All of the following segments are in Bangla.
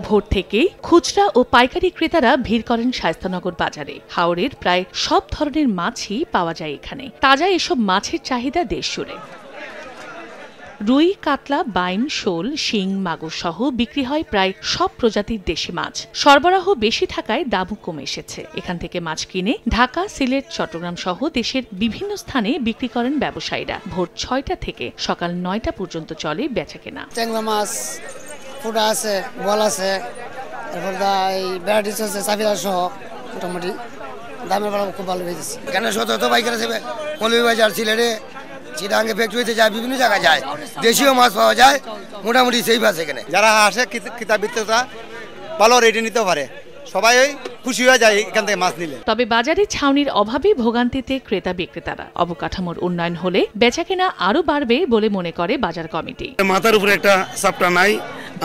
ভোর থেকেই খুচরা ও পাইকারি ক্রেতারা ভিড় করেন শায়েস্তানগর বাজারে। হাওরের প্রায় সব ধরনের মাছই পাওয়া যায় এখানে। তাজা এসব মাছের চাহিদা দেশজুড়ে। রুই, কাতলা, বাইম, শোল, শিং, মাগুর সহ বিক্রি হয় প্রায় সব প্রজাতির দেশি মাছ। সরবরাহ বেশি থাকায় দামও কমে এসেছে। এখান থেকে মাছ কিনে ঢাকা, সিলেট, চট্টগ্রাম সহ দেশের বিভিন্ন স্থানে বিক্রি করেন ব্যবসায়ীরা। ভোর ৬টা থেকে সকাল ৯টা পর্যন্ত চলে বেচাকেনা। ট্যাংরা মাছ, ফুটা আছে, বল আছে, তারপর ভ্যারাইটিস আছে, সাফিরা সহ মোটামুটি দামের বেলা খুব ভালো হয়েছে। এখানে শত পাইকারি আছে, মৌলভীবাজার, সিলেটে, চিটাঙ্গে ফ্যাক্টরিতে যায়, বিভিন্ন জায়গায় যায়, দেশীয় মাছ পাওয়া যায় মোটামুটি সেই মাছ। এখানে যারা আসে ক্রেতা বিক্রেতা ভালো রেটে নিতে পারে, সবাই খুশি হয়ে যায় এখান থেকে মাছ নিলে। তবে বাজারে ছাউনির অভাবে ভোগান্তিতে ক্রেতা বিক্রেতারা। অবকাঠামোর উন্নয়ন হলে বেচাকেনা আরো বাড়বে বলে মনে করে বাজার কমিটি। মাথার উপরে একটা চাপটা নাই,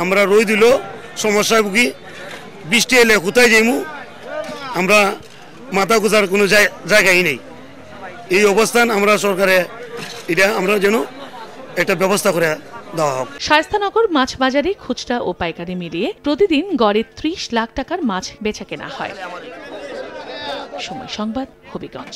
আমরা রই দিল সমস্যায় ভুগি, বৃষ্টি এলে কোথায় যাইমু, আমরা মাথা গোজার কোনো জায়গাই নেই। এই অবস্থান আমরা সরকারে এটা আমরা যেন একটা ব্যবস্থা করে দেওয়া হোক। শায়েস্তানগর মাছ বাজারে খুচরা ও পাইকারি মিলিয়ে প্রতিদিন গড়ে ৩০ লাখ টাকার মাছ বেচাকেনা হয়। সময় সংবাদ, হবিগঞ্জ।